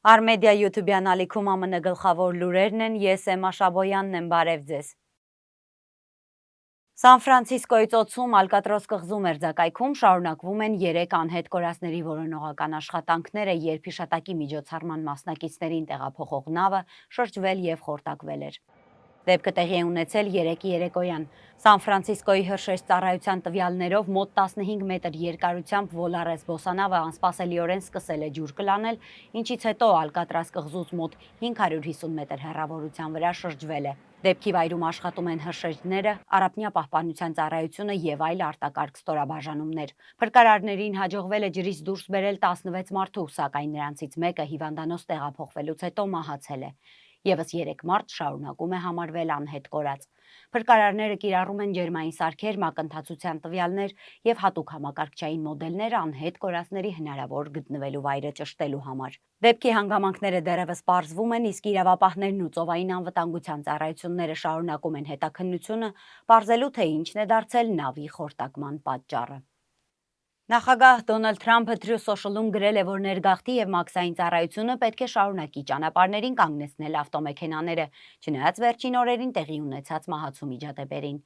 Արմեդիա յութուբյան ալիքում ԱՄՆ գլխավոր լուրերն են, ես եմ Աշաբոյանն եմ, բարև ձեզ։ Սան Ֆրանցիսկոյի ծոցում Ալկատրոս կղզու մերձակայքում շարունակվում են 3 անհետ կորածների որոնողական աշխատանքները, երբ հիշատակի միջոցառման մասնակիցներին տեղափոխող նավը շրջվել եւ խորտակվել էր։ Դեպքը տեղի է ունեցել 3-ի երեկոյան։ Սան Ֆրանցիսկոյի հրշեջ ծառայության տվյալներով մոտ 15 մետր երկարությամբ Volares զբոսանավը անսպասելիորեն սկսել է ջուր կլանել, ինչից հետո Ալկատրաս կղզուց մոտ 550 մետր հեռավորության վրա շրջվել է։ Դեպքի վայրում աշխատում են հրշեջները, Առափնյա պահպանության ծառայությունը եւ այլ արտակարգ ստորաբաժանումներ։ Փրկարարներին հաջողվել է ջրից դուրս բերել 16 մարդու, սակայն նրանցից մեկը հիվանդանոց տեղափոխվելուց հետո մահացել է։ Եվս 3 մարդ շարունակում է համարվել անհետ կորած։ Փրկարարները կիրառում են ջերմային սարքեր, մակընթացության տվյալներ եւ հատուկ համակարգչային մոդելներ անհետ կորածների հնարավոր գտնվելու վայրը ճշտելու համար։ Դեպքի հանգամանքները դեռևս պարզվում են, իսկ իրավապահներն ու ծովային անվտանգության ծառայությունները շարունակում են հետաքննությունը, պարզելու թե ինչն է դարձել նավի խորտակման պատճառը։ Նախագահ Դոնալդ Թրամփը Truth Social-ում գրել է, որ ներգաղթի եւ մաքսային ծառայությունը պետք է շարունակի ճանապարհներին կանգնեցնել ավտոմեքենաները, չնայած վերջին օրերին տեղի ունեցած մահացու միջադեպերին։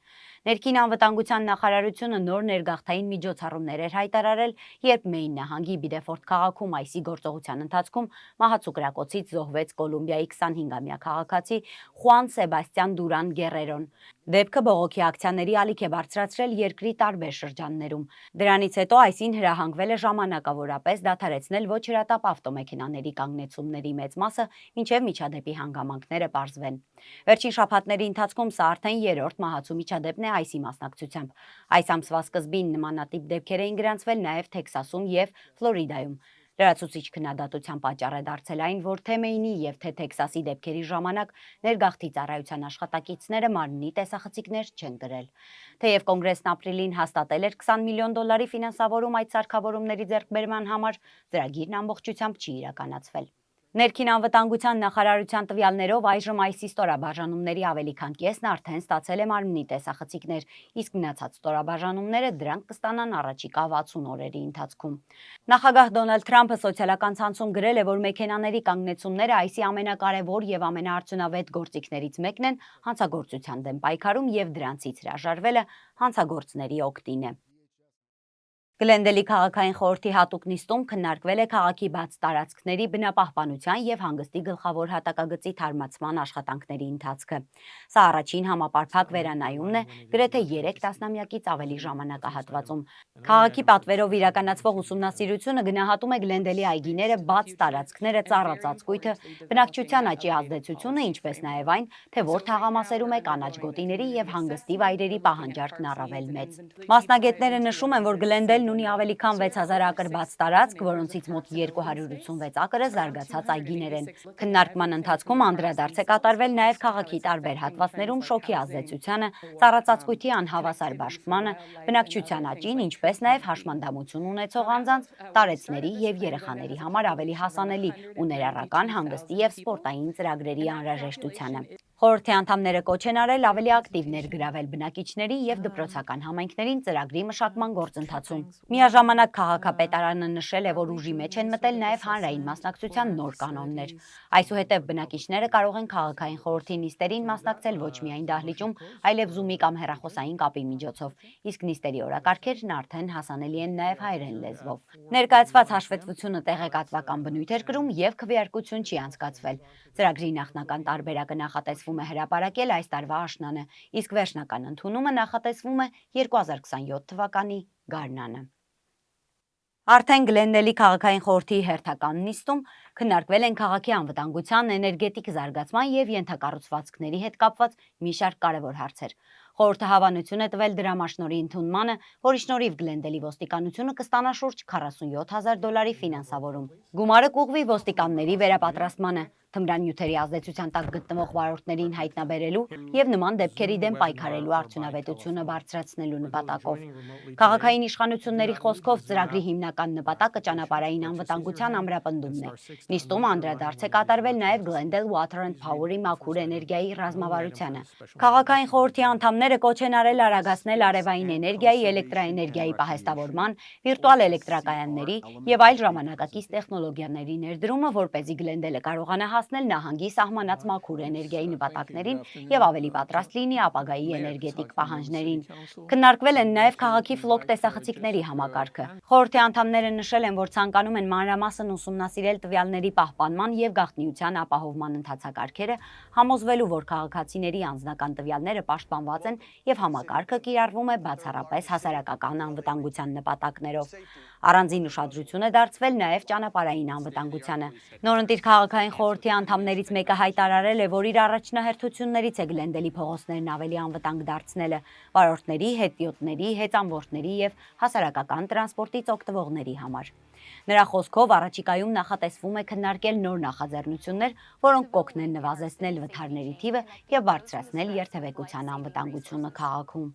Ներքին անվտանգության նախարարությունը նոր ներգաղթային միջոցառումներ էր հայտարարել, երբ Մեյն նահանգի Բիդեֆորդ քաղաքում այսի գործողության ընթացքում մահացու կրակոցից զոհվեց Կոլումբիայի 25-ամյա քաղաքացի Խուան Սեբաստյան Դուրան Գերերոն։ Դեպքը բողոքի ակցիաների ալիք է բարձրացրել երկրի տարբեր շրջաններում։ Դրանից հետո այսին հրահանգվել է ժամանակավորապես դադարեցնել ոչ հրատապ ավտոմեքենաների կանգնեցումների մեծ մասը, մինչև միջադեպի հանգամանքները պարզվեն։ Վերջին շաբաթների ընթացքում սա արդեն 3-րդ մահացու միջադեպն է այսի մասնակցությամբ։ Այս ամսվա սկզբին նմանատիպ դեպքեր էին գրանցվել նաև Թեքսասում եւ Ֆլորիդայում։ Լրացուցիչ քննադատության պատճառ է դարձել այն, որ թե Մեյնի եւ թե Թեքսասի դեպքերի ժամանակ ներգաղթի ծառայության աշխատակիցները մարմնի տեսախցիկներ չեն գրել։ Թեև կոնգրեսն ապրիլին հաստատել էր $20 միլիոն ֆինանսավորում այդ սարքավորումների ձեռքբերման համար, ծրագիրն ամբողջությամբ չի իրականացվել։ Ներքին անվտանգության նախարարության տվյալներով այժմ այսի ստորաբաժանումների ավելի քան կեսն արդեն ստացել է մարմնի տեսախցիկներ, իսկ մնացած ստորաբաժանումները դրանք կստանան առաջիկա 60 օրերի ընթացքում։ Նախագահ Դոնալդ Թրամփը սոցիալական ցանցում գրել է, որ մեքենաների կանգնեցումները այսի ամենակարևոր եւ ամենաարդյունավետ գործիքներից մեկն են հանցագործության դեմ պայքարում եւ դրանցից հրաժարվելը հանցագործների օգտին է։ Գլենդելի քաղաքային խորհրդի հատուկ նիստում քննարկվել է քաղաքի բաց տարածքների բնապահպանության եւ հանգստի գլխավոր հատակագծի թարմացման աշխատանքների ընթացքը։ Սա առաջին համապարփակ վերանայումն է գրեթե 3 տասնամյակից ավելի ժամանակահատվածում։ Քաղաքի պատվերով իրականացվող ուսումնասիրությունը գնահատում է Գլենդելի այգիները, բաց տարածքները, ծառածածկույթը, բնակչության աճի ազդեցությունը, ինչպես նաեւ այն, թե որ թաղամասերում է կանաչ գոտիների եւ հանգստի վայրերի պահանջարկն առավել մեծ։ Մասնագետները նշում են, որ Գլենդելն ունի ավելի քան 6000 ակր բաց տարածք, որոնցից մոտ 286 ակրը զարգացած այգիներ են։ Քննարկման ընթացքում անդրադարձ է կատարվել նաև քաղաքի տարբեր հատվածներում շոգի ազդեցությանը, ծառածածկույթի անհավասար բաշխմանը, բնակչության աճին, ինչպես նաև հաշմանդամություն ունեցող անձանց, տարեցների եւ երեխաների համար ավելի հասանելի ու ներառական հանգստի եւ սպորտային ծրագրերի անհրաժեշտությանը։ Խորհրդի անդամները կոչ են արել ավելի ակտիվ ներգրավել բնակիչների եւ դպրոցական համայնքներին ծրագրի մշակման գործընթացում։ Միաժամանակ քաղաքապետարանը նշել է, որ ուժի մեջ են մտել նաև հանրային մասնակցության նոր կանոններ։ Այսուհետև բնակիչները կարող են քաղաքային խորհրդի նիստերին մասնակցել ոչ միայն դահլիճում, այլև Zoom-ի կամ հեռախոսային կապի միջոցով, իսկ նիստերի օրակարգերն արդեն հասանելի են նաև հայերեն լեզվով։ Ներկայացված հաշվետվությունը տեղեկատվական բնույթ էր կրում եւ քվեարկություն չի անցկացվել։ Ծրագրի նախնական տարբերակը նախատեսվում է հրապարակել այս տարվա աշնանը, իսկ վերջնական ընդունումը նախատեսվում է 2027 թվականի գարնանը։ Արդեն Գլենդելի քաղաքային խորհրդի հերթական նիստում քննարկվել են քաղաքի անվտանգության, էներգետիկ զարգացման եւ ենթակառուցվածքների հետ կապված մի շարք կարևոր հարցեր։ Խորհուրդը հավանություն է տվել դրամաշնորհի ընդունմանը, որի շնորհիվ Գլենդելի ոստիկանությունը կստանա շուրջ $47,000 ֆինանսավորում։ Գումարը կուղղվի ոստիկանների վերապատրաստմանը։ թմրանյութերի ազդեցության տակ գտնվող վարորդներին հայտնաբերելու եւ նման դեպքերի դեմ պայքարելու արդյունավետությունը բարձրացնելու նպատակով։ Քաղաքային իշխանությունների խոսքով ծրագրի հիմնական նպատակը ճանապարհային անվտանգության ամրապնդումն է։ Նիստում անդրադարձ է կատարվել նաեւ Glendale Water and Power-ի մաքուր էներգիայի ռազմավարությանը։ Քաղաքային խորհրդի անդամները կոչ են արել արագացնել արևային էներգիայի, էլեկտրաէներգիայի պահեստավորման, վիրտուալ էլեկտրակայանների եւ այլ ժամանակակից տեխնոլոգիաների ներդրումը, որպեսզի Գլենդելը կարողանա հասնել նահանգի սահմանած մաքուր էներգիայի նպատակներին եւ ավելի պատրաստ լինի ապագայի էներգետիկ պահանջներին։ Քննարկվել են նաեւ քաղաքի ֆլոկ տեսախցիկների համակարգը։ Խորհրդի անդամները նշել են, որ ցանկանում են մանրամասն ուսումնասիրել տվյալների պահպանման եւ գաղտնիության ապահովման ընթացակարգերը, համոզվելու, որ քաղաքացիների անձնական տվյալները պաշտպանված են եւ համակարգը կիրառվում է բացառապես հասարակական անվտանգության նպատակներով։ Առանձին ուշադրություն է դարձվել նաև ճանապարհային անվտանգությանը։ Նորընտիր քաղաքային խորհրդի անդամներից մեկը հայտարարել է, որ իր առաջնահերթություններից է Գլենդելի փողոցներն ավելի անվտանգ դարձնելը վարորդների, հետիոտների, հեծանվորդների եւ հասարակական տրանսպորտից օգտվողների համար։ Նրա խոսքով առաջիկայում նախատեսվում է քննարկել նոր նախաձեռնություններ, որոնք կօգնեն նվազեցնել վթարների թիվը եւ բարձրացնել երթևեկության անվտանգությունը քաղաքում։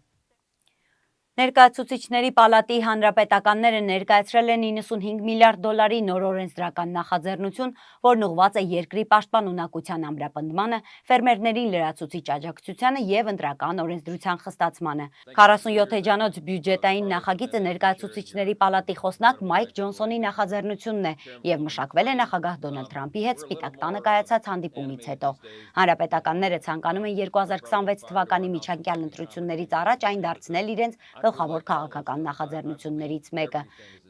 Ներկայացուցիչների պալատի հանրապետականները ներկայացրել են 95 միլիարդ դոլարի նոր օրենսդրական նախաձեռնություն, որն ուղղված է երկրի պաշտպանունակության ամրապնդմանը, ֆերմերներին լրացուցիչ աջակցությանը եւ ընտրական օրենսդրության խստացմանը։ 47 էջանոց բյուջետային նախագիծը ներկայացուցիչների պալատի խոսնակ Մայք Ջոնսոնի նախաձեռնությունն է եւ մշակվել է նախագահ Դոնալդ Թրամփի հետ Սպիտակ տանը կայացած հանդիպումից հետո։ Հանրապետականները ցանկանում են 2026 թվականի միջանկյալ ընտրություններից առաջ այն դարձնել իրենց գլխավոր քաղաքական նախաձեռնություններից մեկը։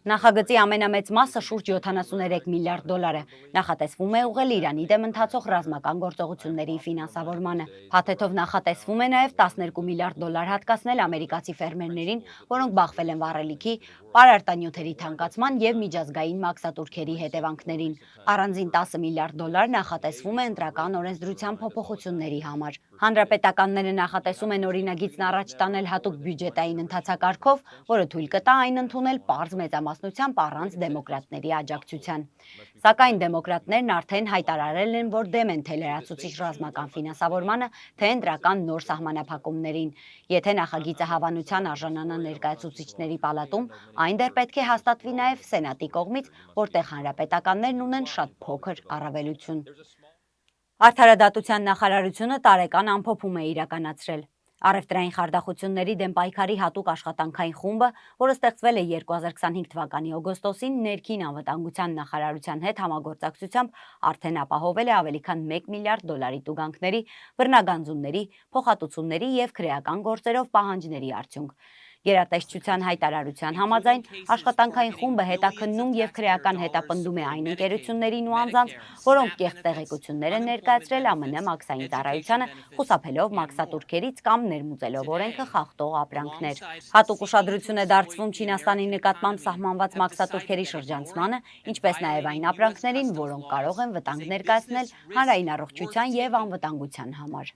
Նախագծի ամենամեծ մասը շուրջ 73 միլիարդ դոլար է։ Նախատեսվում է ուղղել Իրանի դեմ ընթացող ռազմական գործողությունների ֆինանսավորմանը։ Փաթեթով նախատեսվում է նաև 12 միլիարդ դոլար հատկացնել ամերիկացի ֆերմերներին, որոնք բախվել են վառելիքի, պարարտանյութերի թանկացման եւ միջազգային մաքսատուրքերի հետևանքներին։ Առանձին 10 միլիարդ դոլար նախատեսվում է ընտրական օրենսդրության փոփոխությունների համար։ Հանրապետականները նախատեսում են օրինագիծն առաջ տանել հատուկ բյուջետային ընթացակարգով, որը թույլ կտա այն ընդունել պարզ մեծամասնությամբ առանց դեմոկրատների աջակցության։ Սակայն դեմոկրատներն արդեն հայտարարել են, որ դեմ են թե լրացուցիչ ռազմական ֆինանսավորմանը, թե ընտրական նոր սահմանափակումներին։ Եթե նախագիծը հավանության արժանանա ներկայացուցիչների պալատում, այն դեռ պետք է հաստատվի նաև Սենատի կողմից, որտեղ հանրապետականներն ունեն շատ փոքր առավելություն։ Արդարադատության նախարարությունը տարեկան ամփոփում է իրականացրել։ Առևտրային խարդախությունների դեմ պայքարի հատուկ աշխատանքային խումբը, որը ստեղծվել է 2025 թվականի օգոստոսին, ներքին անվտանգության նախարարության հետ համագործակցությամբ արդեն ապահովել է ավելի քան 1 միլիարդ դոլարի տուգանքների, բռնագանձումների, փոխհատուցումների եւ քրեական գործերով պահանջների արդյունք։ Գերատեսչության հայտարարության համաձայն աշխատանքային խումբը հետաքննում եւ քրեական հետապնդում է այն ընկերություններին ու անձանց, որոնք կեղծ տեղեկություններ են ներկայացրել ԱՄՆ մաքսային ծառայությանը, խուսափելով մաքսատուրքերից կամ ներմուծելով օրենքը խախտող ապրանքներ։ Հատուկ ուշադրություն է դարձվում Չինաստանի նկատմամբ սահմանված մաքսատուրքերի շրջանցմանը, ինչպես նաեւ այն ապրանքներին, որոնք կարող են վտանգ ներկայացնել հանրային առողջության եւ անվտանգության համար։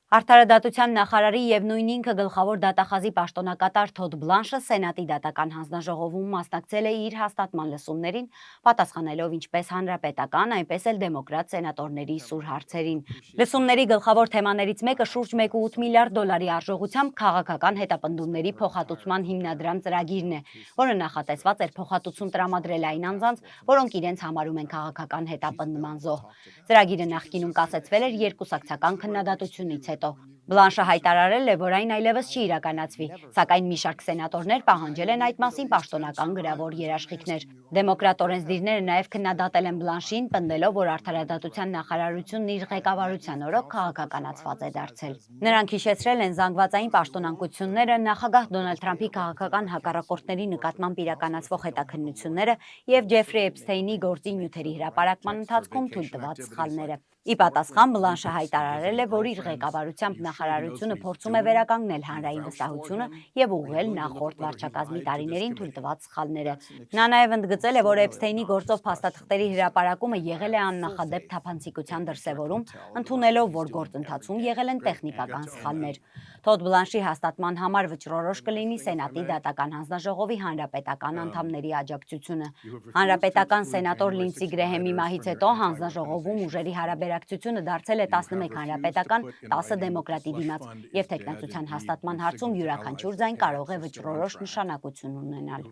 Արդարադատության նախարարի եւ նույն ինքը գլխավոր դատախազի պաշտոնակատար Թոդ Բլանշը Սենատի դատական հանձնաժողովում մասնակցել է իր հաստատման լսումներին, պատասխանելով ինչպես հանրապետական, այնպես էլ դեմոկրատ սենատորների սուր հարցերին։ Լսումների գլխավոր թեմաներից մեկը շուրջ 1.8 միլիարդ դոլարի արժողությամբ քաղաքական հետապնդումների փոխհատուցման հիմնադրամ ծրագիրն է, որը նախատեսված էր փոխհատուցում տրամադրել այն անձանց, որոնք իրենց համարում են քաղաքական հետապնդման զոհ։ Ծրագիրը նախկինում կասեցվել էր երկուսակցական քննադատությունից հետո։ Բլանշը հայտարարել է, որ այն այլևս չի իրականացվի, սակայն մի շարք սենատորներ պահանջել են այդ մասին պաշտոնական գրավոր երաշխիքներ։ Դեմոկրատ օրենսդիրները նաև քննադատել են Բլանշին, պնդելով, որ արդարադատության նախարարությունն իր ղեկավարության օրոք քաղաքականացված է դարձել։ Նրանք հիշեցրել են զանգվածային պաշտոնակությունները, նախագահ Դոնալդ Թրամփի քաղաքական հակառակորդների նկատմամբ իրականացվող հետաքննությունները եւ Ջեֆրի Էփստեյնի գործի նյութերի հրապարակման ընթացքում թույլ տված սխալները։ Ի պատասխան Բլանշը հայտարարել է, որ իր ղեկավարությամբ նախարարությունը փորձում է վերականգնել հանրային վստահությունը եւ ուղղել նախորդ վարչակազմի տարիներին թույլ տված սխալները։ Նա նաեւ ընդգծել է, որ Էփստեյնի գործով փաստաթղթերի հրապարակումը եղել է աննախադեպ թափանցիկության դրսևորում, ընդունելով, որ գործընթացում եղել են տեխնիկական սխալներ։ Թոդ Բլանշի հաստատման համար վճռորոշ կլինի Սենատի դատական հանձնաժողովի հանրապետական անդամների աջակցությունը։ Հանրապետական սենատոր Լինսի Գրեհեմի մահից հետո հանձնաժողովում ուժերի հարաբերակցությունը դարձել է 11 հանրապետական, 10 դեմոկրատի դիմաց, եւ թեկնածության հաստատման հարցում յուրաքանչյուր ձայն կարող է վճռորոշ նշանակություն ունենալ։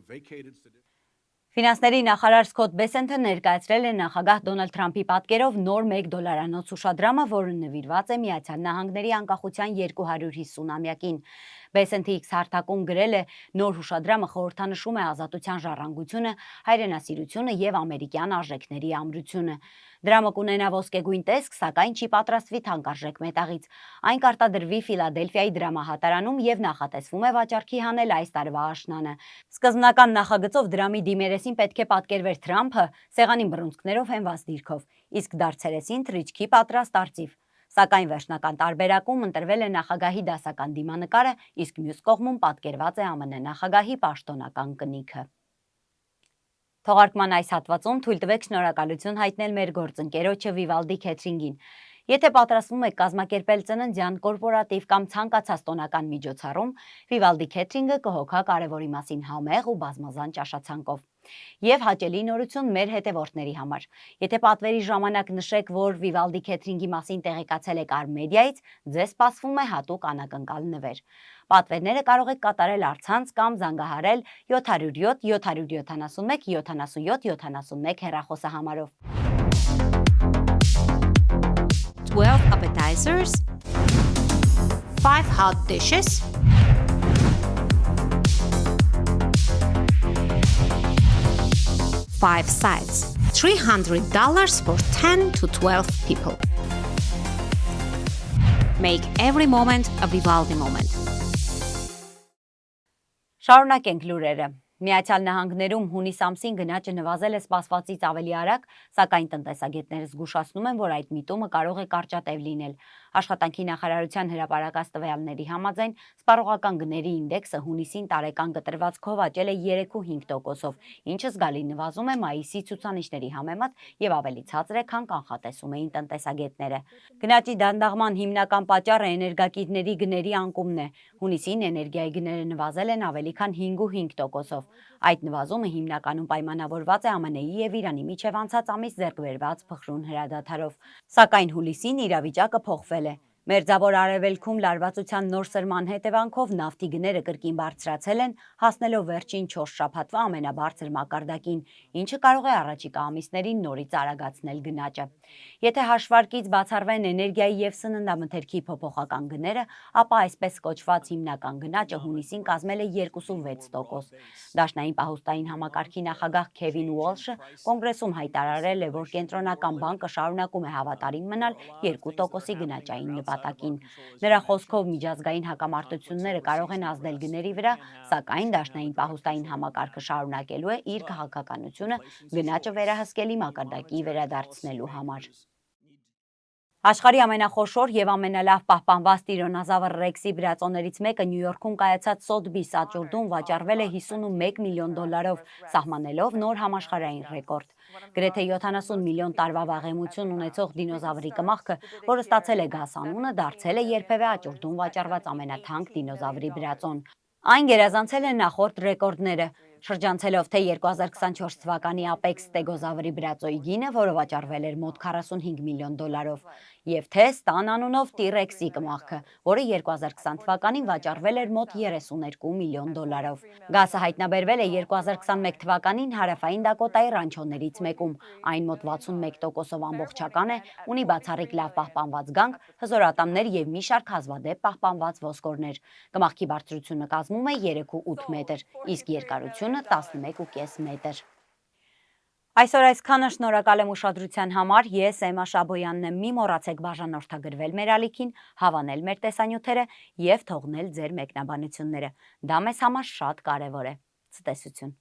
Ֆինանսների նախարար Սքոթ Բեսենթը ներկայացրել է նախագահ Դոնալդ Թրամփի պատկերով նոր $1 ուշադրամը, որը նվիրված է Միացյալ Նահանգների անկախության 250-ամյակին։ Բեսենթը X հարթակում գրել է. նոր հուշադրամը խորհրդանշում է ազատության ժառանգությունը, հայրենասիրությունը եւ ամերիկյան արժեքների ամրությունը։ Դրամը կունենա ոսկեգույն տեսք, սակայն չի պատրաստվի թանկարժեք մետաղից։ Այն կարտադրվի Ֆիլադելֆիայի դրամահատարանում եւ նախատեսվում է վաճառքի հանել այս տարվա աշնանը։ Սկզբնական նախագծով դրամի դիմերեսին պետք է պատկերվեր Թրամփը սեղանին բռունցքներով հենված դիրքով, իսկ դարձերեսին թռիչքի պատրաստ արծիվ։ Սակայն վերջնական տարբերակում ընտրվել է նախագահի դասական դիմանկարը, իսկ մյուս կողմում պատկերված է ԱՄՆ նախագահի պաշտոնական կնիքը։ Թողարկման այս հատվածում թույլ տվեք շնորհակալություն հայտնել մեր գործընկերոջը Vivaldi Catering-ին։ Եթե պատրաստվում եք կազմակերպել ծննդյան, կորպորատիվ կամ ցանկացած տոնական միջոցառում, Vivaldi Catering-ը կհոգա կարևորի մասին համեղ ու բազմազան ճաշացանկով։ Եվ հաճելի նորություն մեր հետևորդների համար։ Եթե պատվերի ժամանակ նշեք, որ Vivaldi Catering-ի մասին տեղեկացել եք Արմեդիայից, ձեզ սպասվում է հատուկ անակնկալ նվեր։ Պատվերները կարող եք կատարել առցանց կամ զանգահարել 707 771 77 71 հեռախոսահամարով։ 12 appetizers, 5 hot dishes, 5 sides, $300 for 10 to 12 people. Make every moment a Vivaldi moment. Շարունակենք լուրերը։ Միացյալ Նահանգներում հունիս ամսին գնաճը նվազել է սպասվածից ավելի արագ, սակայն տնտեսագետները զգուշացնում են, որ այդ միտումը կարող է կարճատև լինել։ Աշխատանքի նախարարության հրապարակած տվյալների համաձայն սպառողական գների ինդեքսը հունիսին տարեկան կտրվածքով աճել է 3.5%-ով, ինչը զգալի նվազում է մայիսի ցուցանիշների համեմատ եւ ավելի ցածր է, քան կանխատեսում էին տնտեսագետները։ Գնաճի դանդաղման հիմնական պատճառը էներգակիրների գների անկումն է։ Հունիսին էներգիայի գները նվազել են ավելի քան 5.5%-ով։ Այդ նվազումը հիմնականում պայմանավորված է ԱՄՆ-ի եւ Իրանի միջև անցած ամիս ձեռք բերված փխրուն հրադադարով։ Սակայն հուլիսին իրավիճակը փոխվել է։ Մերձավոր Արևելքում լարվածության նոր սրման հետևանքով նավթի գները կրկին բարձրացել են, հասնելով վերջին 4 շաբաթվա ամենաբարձր մակարդակին, ինչը կարող է առաջիկա ամիսներին նորից արագացնել գնաճը։ Եթե հաշվարկից բացառվեն էներգիայի եւ սննդամթերքի փոփոխական գները, ապա այսպես կոչված հիմնական գնաճը հունիսին կազմել է 2.6%։ Դաշնային պահուստային համակարգի նախագահ Քևին Ուոլշը կոնգրեսում հայտարարել է, որ կենտրոնական բանկը շարունակում է հավատարիմ մնալ 2%-ի գնաճային նպատակին։ Նրա խոսքով միջազգային հակամարտությունները կարող են ազդել գների վրա, սակայն դաշնային պահուստային համակարգը շարունակելու է իր քաղաքականությունը գնաճը վերահսկելի մակարդակի վերադարձնելու համար։ Աշխարհի ամենախոշոր եւ ամենալավ պահպանված տիրոնազավր Ռեքսի բրածոներից մեկը Նյու Յորքում կայացած Սոթբիս աճուրդում վաճառվել է $51 միլիոն, սահմանելով նոր համաշխարհային ռեկորդ։ Գրեթե 70 միլիոն տարվա վաղեմություն ունեցող դինոզավրի կմախքը, որը ստացել է Գաս անունը, դարձել է երբևէ աճուրդում վաճառված ամենաթանկ դինոզավրի բրածոն։ Այն գերազանցել է նախորդ ռեկորդները, շրջանցելով թե 2024 թվականի Apex ստեգոզավրի բրածոյի գինը, որը վաճառվել էր մոտ $45 միլիոն, եւ թե Ստան անունով T-Rex-ի կմախքը, որը 2020 թվականին վաճառվել էր մոտ $32 միլիոն։ Գասը հայտնաբերվել է 2021 թվականին հարավային Դակոտայի ռանչոներից մեկում։ Այն մոտ 61%-ով ամբողջական է, ունի բացառիկ լավ պահպանված գանք, հզորատամներ եւ մի շարք հազվադեպ պահպանված ոսկորներ։ Կմախքի բարձրությունը կազմում է 3.8 մետր, իսկ երկարությունը 11.5 մետր։ Այսօր այսքանը, շնորհակալ եմ ուշադրության համար, ես Էմմա Շաբոյանն եմ, մի մոռացեք բաժանորդագրվել մեր ալիքին, հավանել մեր տեսանյութերը եւ թողնել ձեր մեկնաբանությունները։ Դա մեզ համար շատ կարեւոր է։ Ցտեսություն։